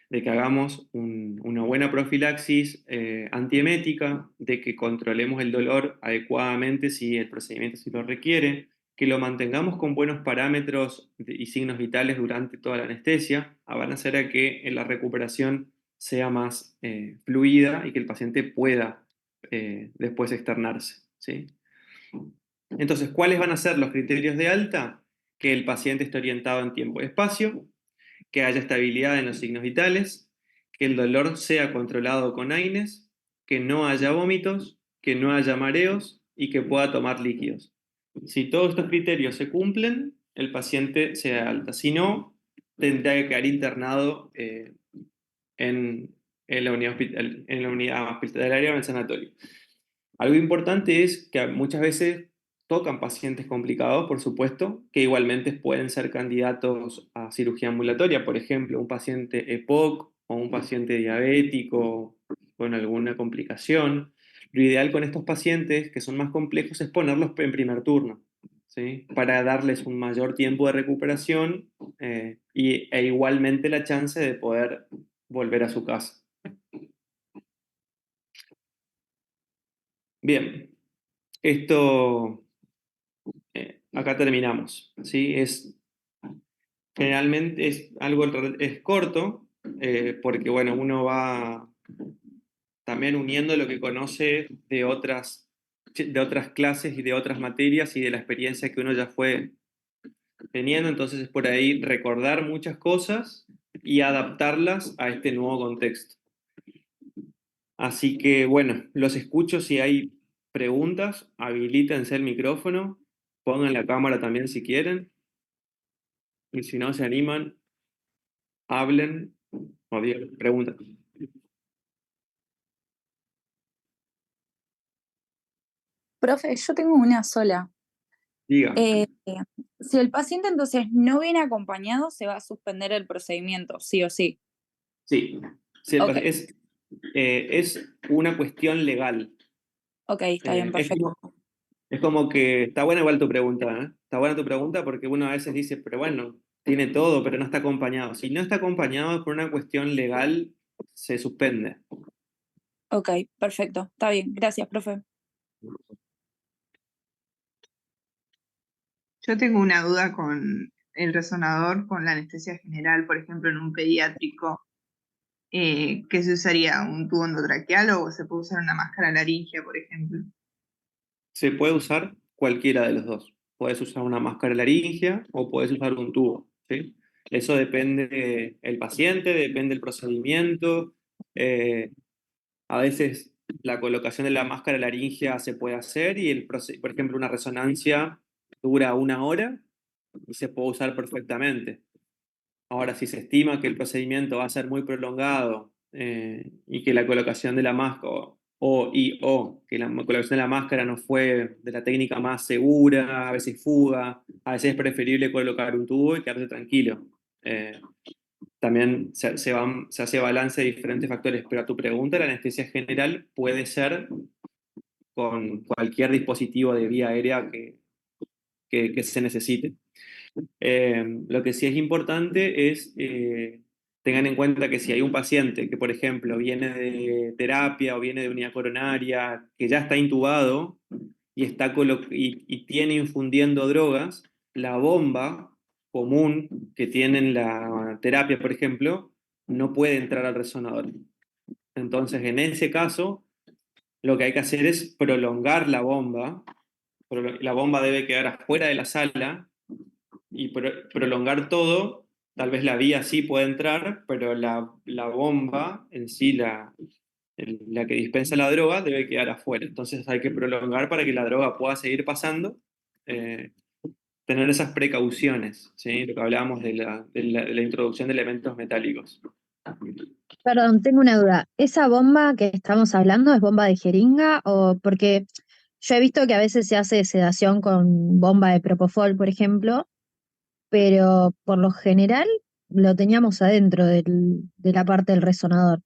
S1: de que hagamos una buena profilaxis antiemética, de que controlemos el dolor adecuadamente si el procedimiento sí lo requiere, que lo mantengamos con buenos parámetros y signos vitales durante toda la anestesia, van a hacer a que la recuperación sea más fluida y que el paciente pueda después externarse, ¿sí? Entonces, ¿cuáles van a ser los criterios de alta? Que el paciente esté orientado en tiempo y espacio, que haya estabilidad en los signos vitales, que el dolor sea controlado con AINES, que no haya vómitos, que no haya mareos y que pueda tomar líquidos. Si todos estos criterios se cumplen, el paciente se da alta. Si no, tendrá que quedar internado en la unidad hospitalaria o en el sanatorio. Algo importante es que muchas veces tocan pacientes complicados, por supuesto, que igualmente pueden ser candidatos a cirugía ambulatoria, por ejemplo, un paciente EPOC o un paciente diabético con alguna complicación. Lo ideal con estos pacientes que son más complejos es ponerlos en primer turno, ¿sí? Para darles un mayor tiempo de recuperación e igualmente la chance de poder volver a su casa. Bien, esto acá terminamos, ¿sí? Generalmente es algo es corto, porque bueno, uno va también uniendo lo que conoce de otras clases y de otras materias y de la experiencia que uno ya fue teniendo, entonces es por ahí recordar muchas cosas y adaptarlas a este nuevo contexto. Así que bueno, los escucho si hay preguntas, habilítense el micrófono, pongan la cámara también si quieren, y si no se animan, hablen o digan, preguntas.
S5: Profe, yo tengo una sola.
S1: Diga.
S5: Si el paciente entonces no viene acompañado, se va a suspender el procedimiento, sí o sí.
S1: Sí, sí,
S5: Ok.
S1: es una cuestión legal.
S5: Ok, está bien, perfecto.
S1: Es como que está buena igual tu pregunta, ¿eh? Está buena tu pregunta porque uno a veces dice, pero bueno, tiene todo, pero no está acompañado. Si no está acompañado por una cuestión legal, se suspende.
S5: Ok, perfecto. Está bien. Gracias, profe.
S6: Yo tengo una duda con el resonador, con la anestesia general, por ejemplo, en un pediátrico. ¿Qué se usaría? ¿Un tubo endotraqueal o se puede usar una máscara laríngea, por ejemplo?
S1: Se puede usar cualquiera de los dos. Puedes usar una máscara laríngea o puedes usar un tubo, ¿sí? Eso depende del paciente, depende del procedimiento. A veces la colocación de la máscara laríngea se puede hacer y, por ejemplo, una resonancia dura 1 hora y se puede usar perfectamente. Ahora, si se estima que el procedimiento va a ser muy prolongado y que la colocación de la máscara o que la colocación de la máscara no fue de la técnica más segura, a veces fuga, a veces es preferible colocar un tubo y quedarse tranquilo. también se hace balance de diferentes factores, pero a tu pregunta, la anestesia general puede ser con cualquier dispositivo de vía aérea que se necesite. Lo que sí es importante es tengan en cuenta que si hay un paciente que, por ejemplo, viene de terapia o viene de unidad coronaria, que ya está intubado y tiene infundiendo drogas, la bomba común que tiene en la terapia, por ejemplo, no puede entrar al resonador. Entonces, en ese caso, lo que hay que hacer es prolongar la bomba. La bomba debe quedar afuera de la sala y prolongar todo. Tal vez la vía sí puede entrar, pero la bomba en sí, la que dispensa la droga, debe quedar afuera. Entonces hay que prolongar para que la droga pueda seguir pasando. eh, Tener esas precauciones, ¿sí? Lo que hablábamos de la introducción de elementos metálicos.
S7: Perdón, tengo una duda. ¿Esa bomba que estamos hablando es bomba de jeringa o porque yo he visto que a veces se hace sedación con bomba de propofol, por ejemplo, pero por lo general lo teníamos adentro de la parte del resonador?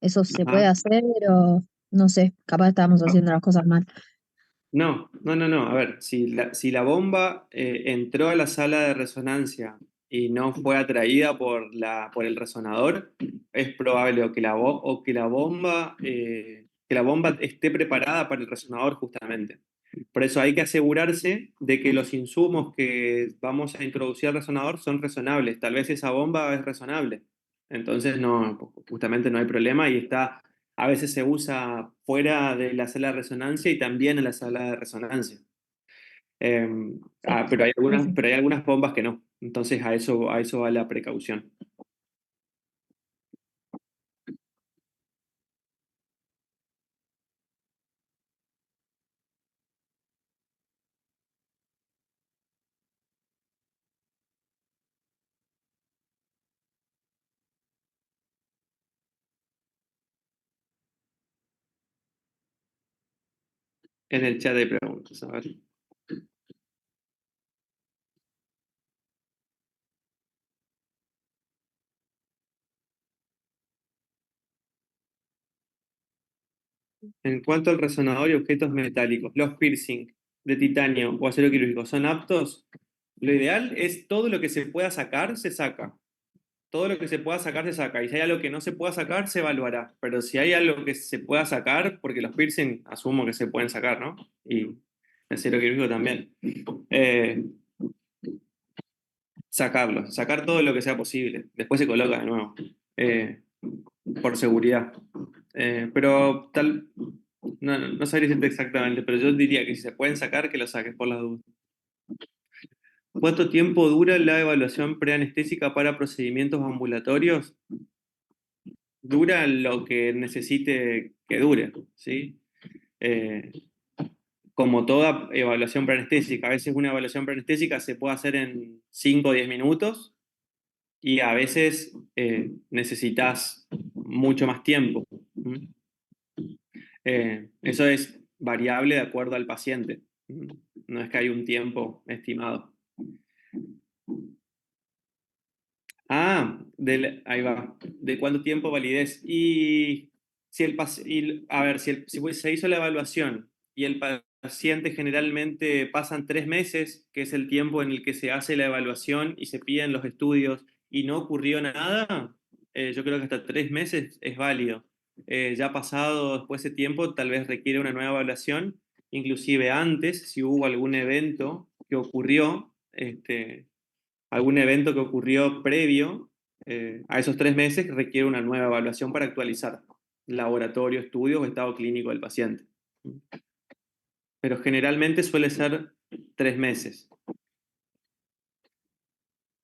S7: ¿Eso se puede
S1: Ajá.
S7: hacer o no sé, capaz estábamos haciendo las cosas mal?
S1: No, no, no, no. A ver, si la bomba entró a la sala de resonancia y no fue atraída por el resonador, es probable que la bomba esté preparada para el resonador justamente. Por eso hay que asegurarse de que los insumos que vamos a introducir al resonador son resonables. Tal vez esa bomba es resonable. Entonces justamente no hay problema y a veces se usa fuera de la sala de resonancia y también en la sala de resonancia. Eh,
S7: Sí,
S1: pero hay
S7: sí,
S1: algunas,
S7: sí.
S1: pero hay algunas bombas que no. Entonces a eso va la precaución. En el chat de preguntas, a ver. En cuanto al resonador y objetos metálicos, los piercing de titanio o acero quirúrgico son aptos. Lo ideal es todo lo que se pueda sacar, se saca. Todo lo que se pueda sacar, se saca. Y si hay algo que no se pueda sacar, se evaluará. Pero si hay algo que se pueda sacar, porque los piercing asumo que se pueden sacar, ¿no? Y el acero quirúrgico también. Eh, sacar todo lo que sea posible. Después se coloca de nuevo. Por seguridad. Pero no sabría decirte exactamente, pero yo diría que si se pueden sacar, que lo saques por las dudas. ¿Cuánto tiempo dura la evaluación preanestésica para procedimientos ambulatorios? Dura lo que necesite que dure, ¿sí? Eh, Como toda evaluación preanestésica, a veces una evaluación preanestésica se puede hacer en 5 o 10 minutos y a veces necesitas mucho más tiempo. ¿Mm? Eso es variable de acuerdo al paciente. No es que hay un tiempo estimado. Ahí va. ¿De cuánto tiempo validez? Y si a ver, si se hizo la evaluación y el paciente generalmente pasan 3 meses, que es el tiempo en el que se hace la evaluación y se piden los estudios y no ocurrió nada, yo creo que hasta 3 meses es válido. Ya pasado después de ese tiempo, tal vez requiere una nueva evaluación, inclusive antes, si hubo algún evento que ocurrió, algún evento que ocurrió previo a esos 3 meses que requiere una nueva evaluación para actualizar laboratorio, estudios o estado clínico del paciente. Pero generalmente suele ser 3 meses,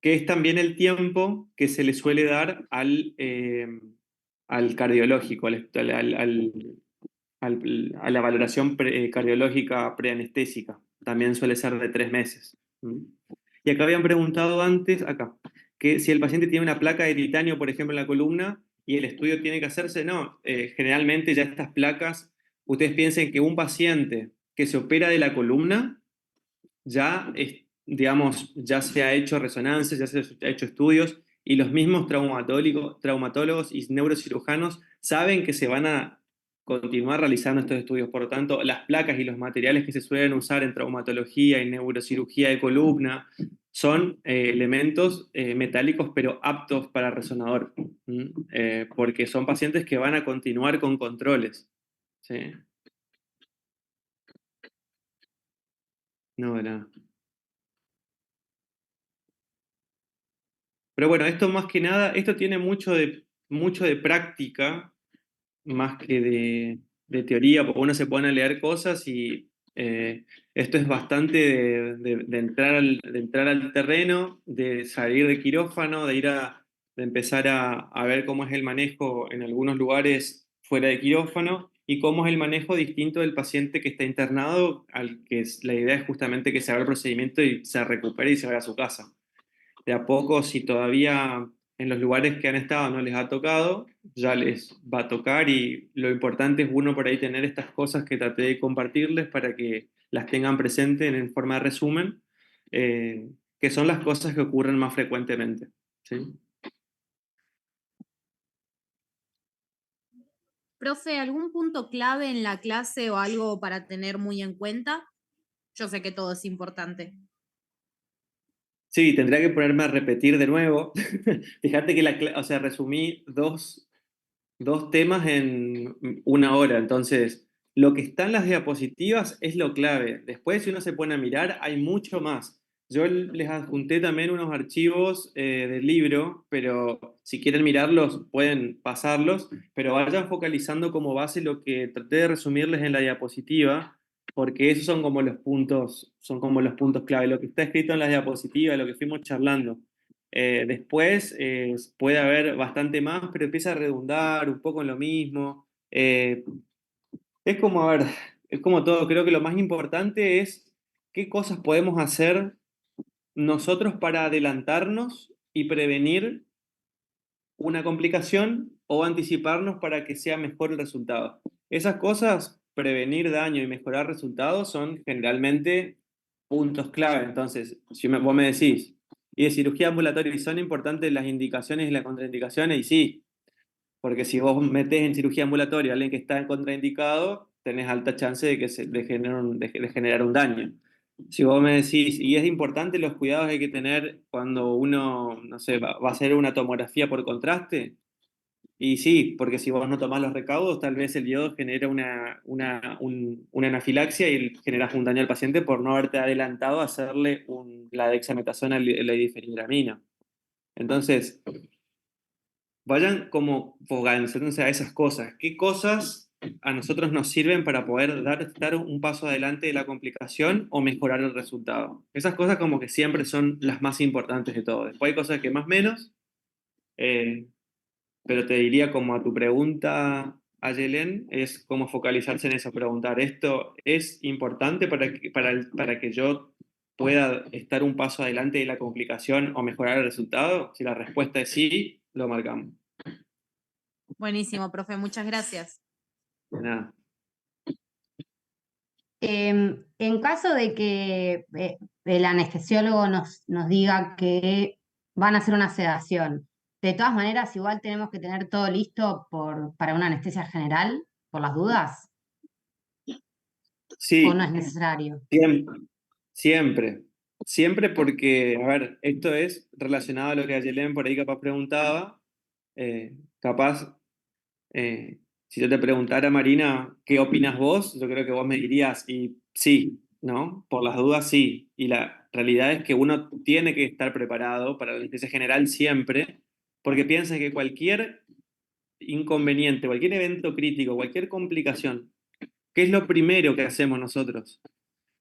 S1: que es también el tiempo que se le suele dar al cardiológico, a la valoración cardiológica preanestésica. También suele ser de 3 meses. Y acá habían preguntado antes, acá, que si el paciente tiene una placa de titanio, por ejemplo, en la columna, y el estudio tiene que hacerse, no. Generalmente ya estas placas, ustedes piensen que un paciente que se opera de la columna, digamos, ya se ha hecho resonancias, ya se ha hecho estudios, y los mismos traumatólogos y neurocirujanos saben que se van a continuar realizando estos estudios. Por lo tanto, las placas y los materiales que se suelen usar en traumatología y neurocirugía de columna son elementos metálicos pero aptos para resonador, porque son pacientes que van a continuar con controles. ¿Sí? No, de nada. Pero bueno, esto más que nada, esto tiene mucho de práctica más que de teoría, porque uno se pone a leer cosas y esto es bastante de entrar al terreno, de salir de quirófano, de empezar a ver cómo es el manejo en algunos lugares fuera de quirófano y cómo es el manejo distinto del paciente que está internado, al que la idea es justamente que se haga el procedimiento y se recupere y se vaya a su casa. De a poco, si todavía en los lugares que han estado no les ha tocado, ya les va a tocar y lo importante es uno por ahí tener estas cosas que traté de compartirles para que las tengan presentes en forma de resumen, que son las cosas que ocurren más frecuentemente. ¿Sí?
S8: Profe, ¿algún punto clave en la clase o algo para tener muy en cuenta? Yo sé que todo es importante.
S1: Sí, tendría que ponerme a repetir de nuevo. Fíjate que o sea, resumí dos temas en una hora. Entonces, lo que está en las diapositivas es lo clave. Después, si uno se pone a mirar, hay mucho más. Yo les adjunté también unos archivos del libro, pero si quieren mirarlos, pueden pasarlos, pero vayan focalizando como base lo que traté de resumirles en la diapositiva, porque esos son como los puntos clave. Lo que está escrito en las diapositivas, lo que fuimos charlando. Después puede haber bastante más, pero empieza a redundar un poco en lo mismo. Es como, a ver, es como todo. Creo que lo más importante es qué cosas podemos hacer nosotros para adelantarnos y prevenir una complicación o anticiparnos para que sea mejor el resultado. Esas cosas, prevenir daño y mejorar resultados, son generalmente puntos clave. Entonces, si vos me decís, y de cirugía ambulatoria, ¿y son importantes las indicaciones y las contraindicaciones? Y sí, porque si vos metés en cirugía ambulatoria a alguien que está contraindicado, tenés alta chance de generar un daño. Si vos me decís, y es importante los cuidados que hay que tener cuando uno, no sé, va a hacer una tomografía por contraste, y sí, porque si vos no tomás los recaudos, tal vez el yodo genera una anafilaxia y generas un daño al paciente por no haberte adelantado a hacerle la dexametasona, la difenhidramina. Entonces, vayan como focalizándose a esas cosas. ¿Qué cosas a nosotros nos sirven para poder dar un paso adelante de la complicación o mejorar el resultado? Esas cosas como que siempre son las más importantes de todo. Después hay cosas que más menos, eh, pero te diría como a tu pregunta, Ayelen, es como focalizarse en eso, preguntar, ¿esto es importante para que yo pueda estar un paso adelante de la complicación o mejorar el resultado? Si la respuesta es sí, lo marcamos.
S8: Buenísimo, profe, muchas gracias.
S1: De nada.
S2: En caso de que el anestesiólogo nos diga que van a hacer una sedación, de todas maneras, igual tenemos que tener todo listo para una anestesia general, por las dudas, o no
S1: Sí,
S2: es necesario.
S1: siempre, siempre porque, a ver, esto es relacionado a lo que Ayelen por ahí capaz preguntaba, capaz, si yo te preguntara, Marina, ¿qué opinas vos? Yo creo que vos me dirías, y sí, ¿no? Por las dudas, sí. Y la realidad es que uno tiene que estar preparado para la anestesia general siempre, porque piensa que cualquier inconveniente, cualquier evento crítico, cualquier complicación, ¿qué es lo primero que hacemos nosotros?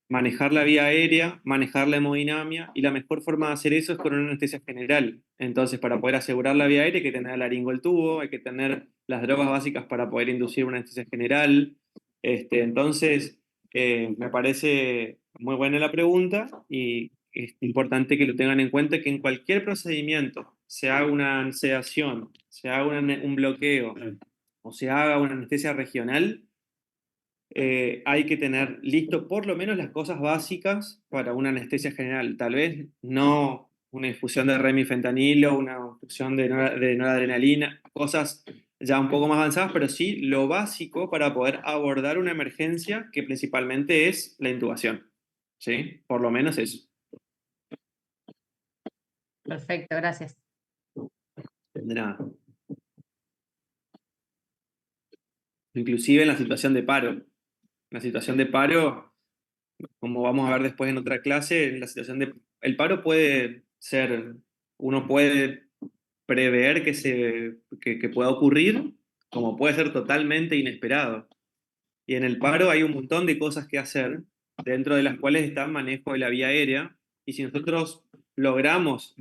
S1: Manejar la vía aérea, manejar la hemodinamia, y la mejor forma de hacer eso es con una anestesia general. Entonces, para poder asegurar la vía aérea hay que tener el laringo, el tubo, hay que tener las drogas básicas para poder inducir una anestesia general. Entonces, me parece muy buena la pregunta y es importante que lo tengan en cuenta que en cualquier procedimiento, se haga una sedación, se haga un bloqueo o se haga una anestesia regional, hay que tener listo por lo menos las cosas básicas para una anestesia general. Tal vez no una infusión de remifentanilo, una infusión de noradrenalina, cosas ya un poco más avanzadas, pero sí lo básico para poder abordar una emergencia que principalmente es la intubación. ¿Sí? Por lo menos eso.
S2: Perfecto, gracias.
S1: De nada. Inclusive en la situación de paro. La situación de paro, como vamos a ver después en otra clase, el paro puede ser, uno puede prever que pueda ocurrir, como puede ser totalmente inesperado. Y en el paro hay un montón de cosas que hacer, dentro de las cuales está el manejo de la vía aérea, y si nosotros logramos,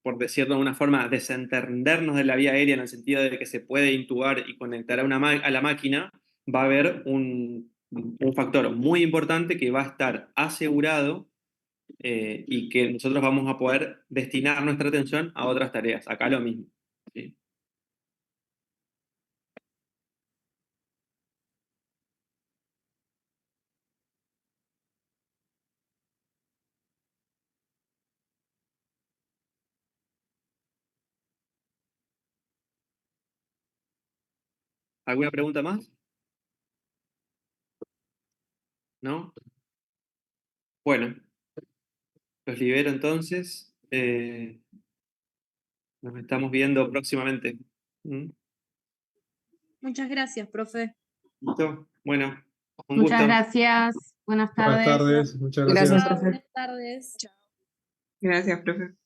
S1: por decirlo de una forma, desentendernos de la vía aérea en el sentido de que se puede intubar y conectar a la máquina, va a haber un factor muy importante que va a estar asegurado, y que nosotros vamos a poder destinar nuestra atención a otras tareas. Acá lo mismo. ¿Sí? ¿Alguna pregunta más? ¿No? Bueno, los libero entonces. Nos estamos viendo próximamente. ¿Mm?
S8: Muchas gracias, profe.
S1: ¿Listo? Bueno, un
S2: Muchas
S1: gusto.
S2: gracias. Buenas
S4: Buenas
S2: tardes.
S4: tardes, muchas
S6: Gracias,
S4: gracias.
S3: Chao,
S6: profe.
S3: buenas tardes.
S6: Gracias, profe.